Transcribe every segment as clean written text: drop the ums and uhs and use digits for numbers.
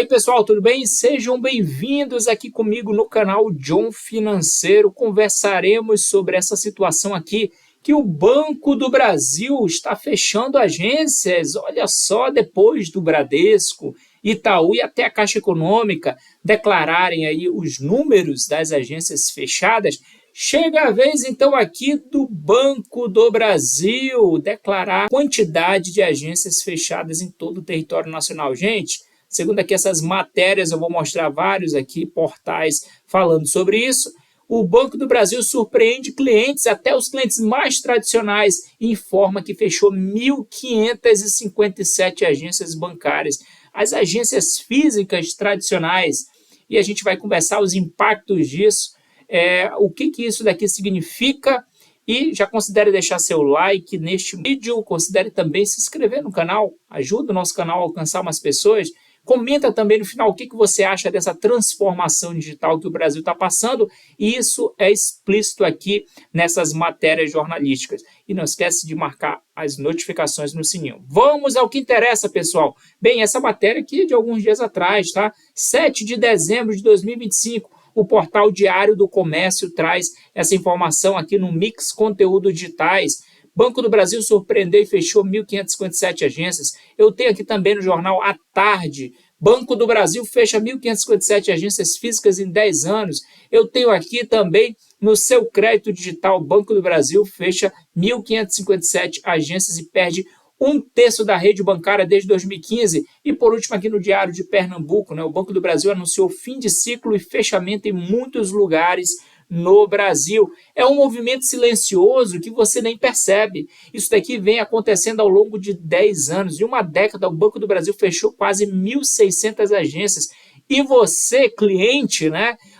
E aí pessoal, tudo bem? Sejam bem-vindos aqui comigo no canal John Financeiro. Conversaremos sobre essa situação aqui, que o Banco do Brasil está fechando agências. Olha só, depois do Bradesco, Itaú e até a Caixa Econômica declararem aí os números das agências fechadas, chega a vez então aqui do Banco do Brasil declarar a quantidade de agências fechadas em todo o território nacional. Gente, segundo aqui essas matérias, eu vou mostrar vários aqui portais falando sobre isso. O Banco do Brasil surpreende clientes, até os clientes mais tradicionais, e informa que fechou 1.557 agências bancárias. As agências físicas tradicionais, e a gente vai conversar os impactos disso, o que isso daqui significa. E já considere deixar seu like neste vídeo, considere também se inscrever no canal, ajuda o nosso canal a alcançar mais pessoas. Comenta também no final o que você acha dessa transformação digital que o Brasil está passando, e isso é explícito aqui nessas matérias jornalísticas. E não esquece de marcar as notificações no sininho. Vamos ao que interessa, pessoal. Bem, essa matéria aqui é de alguns dias atrás, tá? 7 de dezembro de 2025. O portal Diário do Comércio traz essa informação aqui no Mix Conteúdo Digitais. Banco do Brasil surpreendeu e fechou 1.557 agências. Eu tenho aqui também no jornal À Tarde. Banco do Brasil fecha 1.557 agências físicas em 10 anos. Eu tenho aqui também no Seu Crédito Digital. Banco do Brasil fecha 1.557 agências e perde 1/3 da rede bancária desde 2015. E por último aqui no Diário de Pernambuco, o Banco do Brasil anunciou fim de ciclo e fechamento em muitos lugares no Brasil. É um movimento silencioso que você nem percebe. Isso daqui vem acontecendo ao longo de 10 anos. Em uma década, o Banco do Brasil fechou quase 1.600 agências. E você, cliente,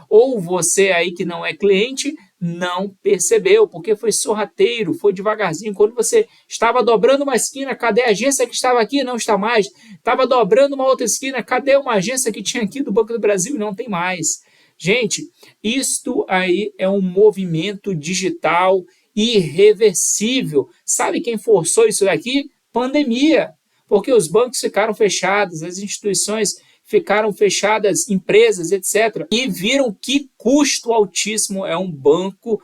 ou você aí que não é cliente, não percebeu, porque foi sorrateiro, foi devagarzinho. Quando você estava dobrando uma esquina, cadê a agência que estava aqui? Não está mais. Estava dobrando uma outra esquina, cadê uma agência que tinha aqui do Banco do Brasil? Não tem mais. Gente, isto aí é um movimento digital irreversível. Sabe quem forçou isso daqui? Pandemia. Porque os bancos ficaram fechados, as instituições ficaram fechadas, empresas, etc. E viram que custo altíssimo é um banco,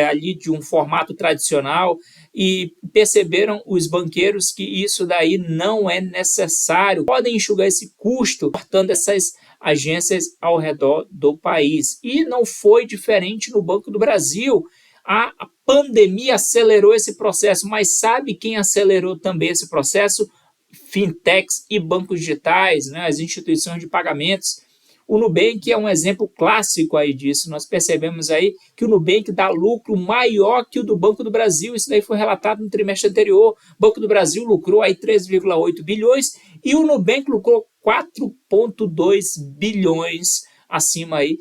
ali de um formato tradicional, e perceberam os banqueiros que isso daí não é necessário. Podem enxugar esse custo cortando essas agências ao redor do país. E não foi diferente no Banco do Brasil. A pandemia acelerou esse processo, mas sabe quem acelerou também esse processo? Fintechs e bancos digitais, as instituições de pagamentos. O Nubank é um exemplo clássico aí disso. Nós percebemos aí que o Nubank dá lucro maior que o do Banco do Brasil. Isso daí foi relatado no trimestre anterior. O Banco do Brasil lucrou aí 3,8 bilhões e o Nubank lucrou 4,2 bilhões acima aí,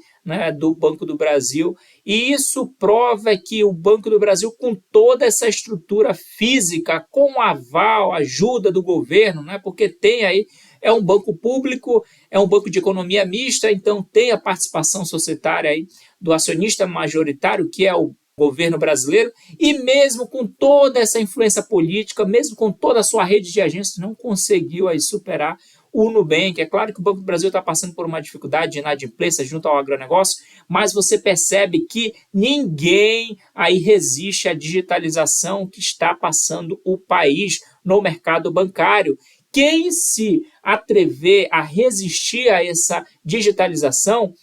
do Banco do Brasil. E isso prova que o Banco do Brasil, com toda essa estrutura física, com aval, ajuda do governo, porque tem aí, é um banco público, é um banco de economia mista, então tem a participação societária aí do acionista majoritário, que é o governo brasileiro, e mesmo com toda essa influência política, mesmo com toda a sua rede de agências, não conseguiu aí superar o Nubank. É claro que o Banco do Brasil está passando por uma dificuldade de inadimplência junto ao agronegócio, mas você percebe que ninguém aí resiste à digitalização que está passando o país no mercado bancário. Quem se atrever a resistir a essa digitalização,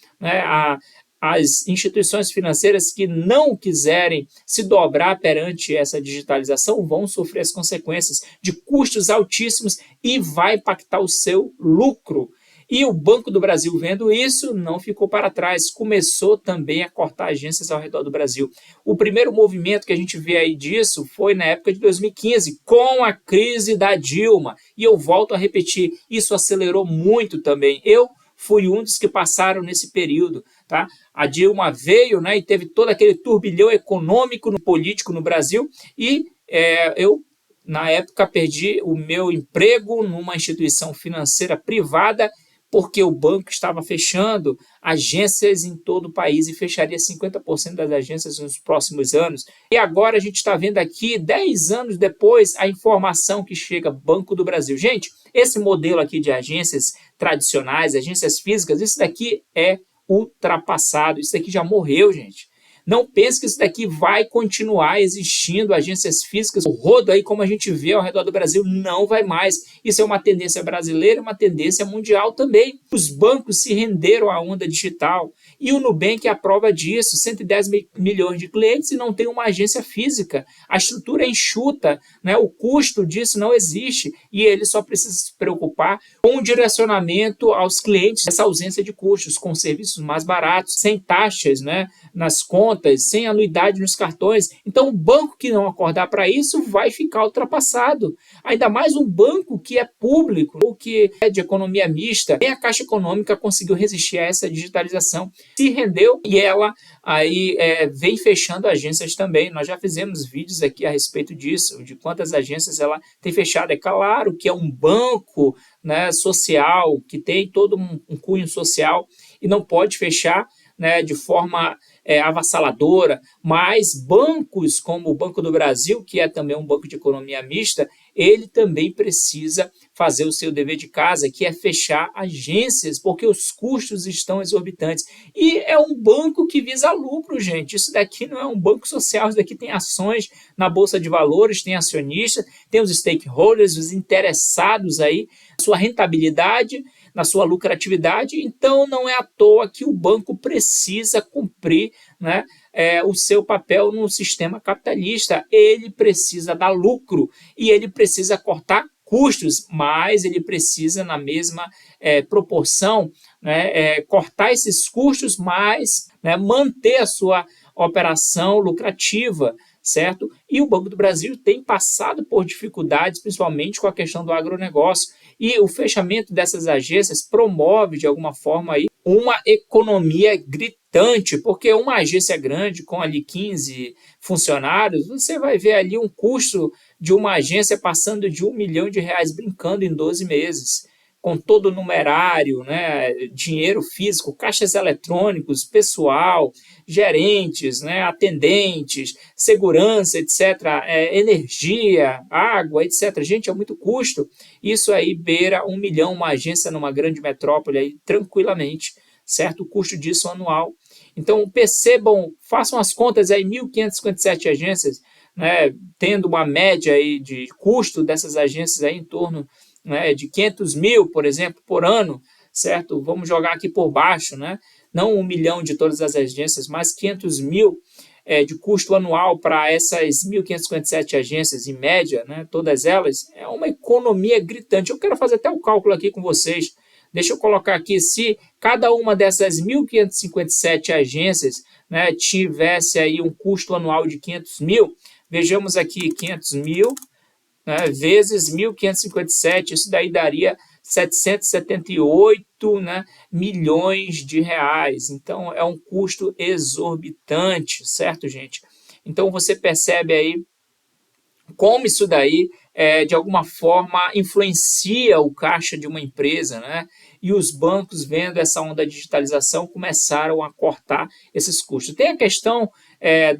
as instituições financeiras que não quiserem se dobrar perante essa digitalização vão sofrer as consequências de custos altíssimos e vai impactar o seu lucro. E o Banco do Brasil, vendo isso, não ficou para trás, começou também a cortar agências ao redor do Brasil. O primeiro movimento que a gente vê aí disso foi na época de 2015, com a crise da Dilma. E eu volto a repetir, isso acelerou muito também. Eu fui um dos que passaram nesse período, tá? A Dilma veio, e teve todo aquele turbilhão econômico e político no Brasil, e eu, na época, perdi o meu emprego numa instituição financeira privada, porque o banco estava fechando agências em todo o país e fecharia 50% das agências nos próximos anos. E agora a gente está vendo aqui, 10 anos depois, a informação que chega Banco do Brasil. Gente, esse modelo aqui de agências tradicionais, agências físicas, isso daqui é ultrapassado, isso daqui já morreu, gente. Não pense que isso daqui vai continuar existindo, agências físicas, o rodo aí, como a gente vê ao redor do Brasil, não vai mais. Isso é uma tendência brasileira, uma tendência mundial também. Os bancos se renderam à onda digital e o Nubank é a prova disso, 110 milhões de clientes e não tem uma agência física. A estrutura é enxuta, né? O custo disso não existe e ele só precisa se preocupar com o direcionamento aos clientes, essa ausência de custos, com serviços mais baratos, sem taxas, né, nas contas, sem anuidade nos cartões. Então, o banco que não acordar para isso vai ficar ultrapassado. Ainda mais um banco que é público ou que é de economia mista. Nem a Caixa Econômica conseguiu resistir a essa digitalização. Se rendeu e ela aí vem fechando agências também. Nós já fizemos vídeos aqui a respeito disso, de quantas agências ela tem fechado. É claro que é um banco, né, social, que tem todo um cunho social e não pode fechar, né, de forma avassaladora, mas bancos como o Banco do Brasil, que é também um banco de economia mista, ele também precisa fazer o seu dever de casa, que é fechar agências, porque os custos estão exorbitantes. E é um banco que visa lucro, gente. Isso daqui não é um banco social, isso daqui tem ações na Bolsa de Valores, tem acionistas, tem os stakeholders, os interessados aí, sua rentabilidade, na sua lucratividade, então não é à toa que o banco precisa cumprir, né, o seu papel no sistema capitalista. Ele precisa dar lucro e ele precisa cortar custos, mas ele precisa, na mesma proporção, né, cortar esses custos, mas, né, manter a sua operação lucrativa, certo? E o Banco do Brasil tem passado por dificuldades, principalmente com a questão do agronegócio. E o fechamento dessas agências promove, de alguma forma, aí, uma economia gritante, porque uma agência grande, com ali 15 funcionários, você vai ver ali um custo de uma agência passando de R$1 milhão brincando em 12 meses. Com todo o numerário, né, dinheiro físico, caixas eletrônicos, pessoal, gerentes, né, atendentes, segurança, etc., energia, água, etc. Gente, é muito custo. Isso aí beira R$1 milhão, uma agência numa grande metrópole, aí, tranquilamente, certo? O custo disso anual. Então, percebam, façam as contas aí, 1.557 agências, né, tendo uma média aí de custo dessas agências aí em torno, né, de 500 mil, por exemplo, por ano, certo? Vamos jogar aqui por baixo, né? Não 1 milhão de todas as agências, mas 500 mil de custo anual para essas 1.557 agências, em média, né, todas elas, é uma economia gritante. Eu quero fazer até o cálculo aqui com vocês. Deixa eu colocar aqui, se cada uma dessas 1.557 agências, né, tivesse aí um custo anual de 500 mil, vejamos aqui, 500 mil, né, vezes 1.557, isso daí daria 778, né, milhões de reais. Então, é um custo exorbitante, certo, gente? Então, você percebe aí como isso daí, de alguma forma, influencia o caixa de uma empresa, né? E os bancos, vendo essa onda de digitalização, começaram a cortar esses custos. Tem a questão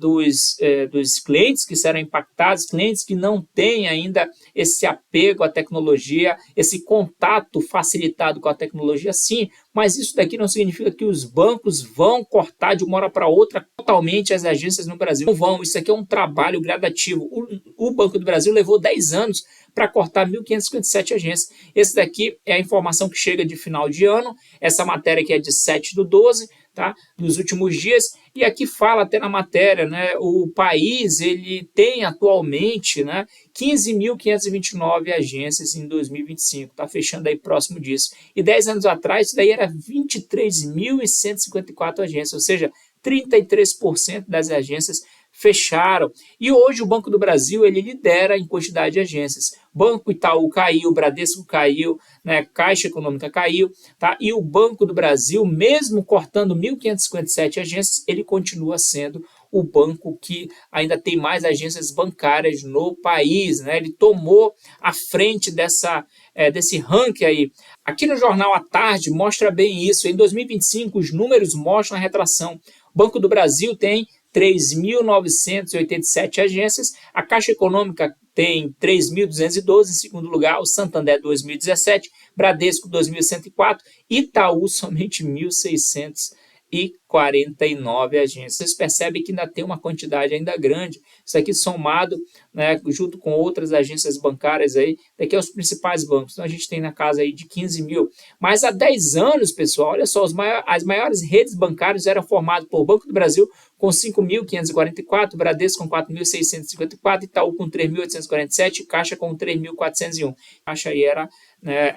dos clientes que serão impactados, clientes que não têm ainda esse apego à tecnologia, esse contato facilitado com a tecnologia, sim, mas isso daqui não significa que os bancos vão cortar de uma hora para outra totalmente as agências no Brasil. Não vão, isso aqui é um trabalho gradativo. O Banco do Brasil levou 10 anos para cortar 1.557 agências. Esse daqui é a informação que chega de final de ano, essa matéria aqui é de 7/12, tá? Dos últimos dias, e aqui fala até na matéria, né, o país ele tem atualmente, né, 15.529 agências em 2025, está fechando aí próximo disso. E 10 anos atrás, isso daí era 23.154 agências, ou seja, 33% das agências fecharam. E hoje o Banco do Brasil ele lidera em quantidade de agências. Banco Itaú caiu, Bradesco caiu, né, Caixa Econômica caiu, tá? E o Banco do Brasil, mesmo cortando 1.557 agências, ele continua sendo o banco que ainda tem mais agências bancárias no país, né? Ele tomou a frente desse ranking aí. Aqui no Jornal à Tarde mostra bem isso. Em 2025, os números mostram a retração. O Banco do Brasil tem 3.987 agências, a Caixa Econômica tem 3.212, em segundo lugar o Santander 2.017, Bradesco 2.104, Itaú somente 1.649 agências. Vocês percebem que ainda tem uma quantidade ainda grande. Isso aqui somado, né, junto com outras agências bancárias aí, daqui aos principais bancos. Então a gente tem na casa aí de 15 mil. Mas há 10 anos, pessoal, olha só, as maiores redes bancárias eram formadas por Banco do Brasil com 5.544, Bradesco com 4.654, Itaú com 3.847 e Caixa com 3.401. Caixa aí era, né,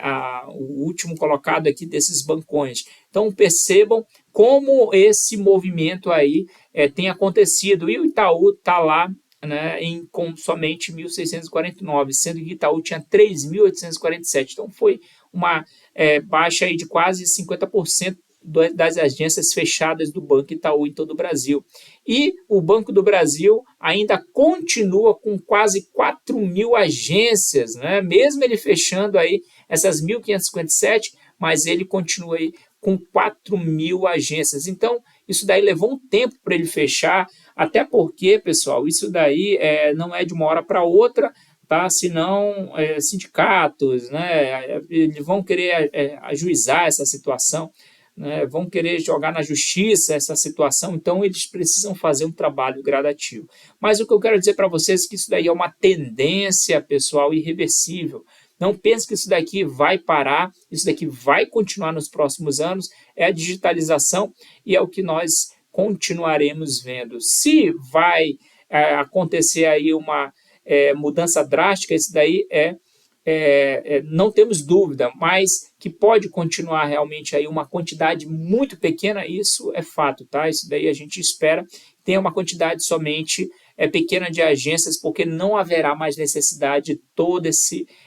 o último colocado aqui desses bancões. Então percebam como esse movimento aí tem acontecido. E o Itaú está lá, né, com somente 1.649, sendo que Itaú tinha 3.847. Então foi uma baixa aí de quase 50% das agências fechadas do Banco Itaú em todo o Brasil. E o Banco do Brasil ainda continua com quase 4.000 agências, né? Mesmo ele fechando aí essas 1.557, mas ele continua aí com 4.000 agências. Então, isso daí levou um tempo para ele fechar, até porque, pessoal, isso daí não é de uma hora para outra, tá? Senão sindicatos, né, eles vão querer ajuizar essa situação, né, vão querer jogar na justiça essa situação, então eles precisam fazer um trabalho gradativo. Mas o que eu quero dizer para vocês é que isso daí é uma tendência, pessoal, irreversível. Não pense que isso daqui vai parar, isso daqui vai continuar nos próximos anos, é a digitalização e é o que nós continuaremos vendo. Se vai acontecer aí uma mudança drástica, isso daí não temos dúvida, mas que pode continuar realmente aí uma quantidade muito pequena, isso é fato, tá? Isso daí a gente espera que tenha uma quantidade somente pequena de agências, porque não haverá mais necessidade de toda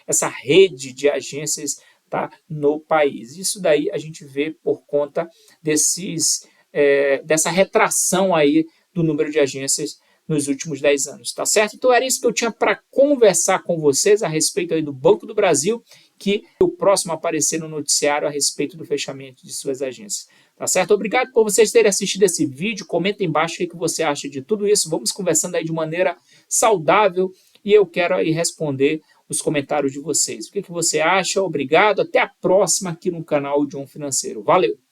essa rede de agências, tá, no país. Isso daí a gente vê por conta dessa retração aí do número de agências nos últimos 10 anos, tá certo? Então era isso que eu tinha para conversar com vocês a respeito aí do Banco do Brasil, que o próximo a aparecer no noticiário a respeito do fechamento de suas agências, tá certo? Obrigado por vocês terem assistido esse vídeo, comenta embaixo o que você acha de tudo isso, vamos conversando aí de maneira saudável e eu quero aí responder os comentários de vocês. O que você acha? Obrigado, até a próxima aqui no canal de Um Financeiro. Valeu!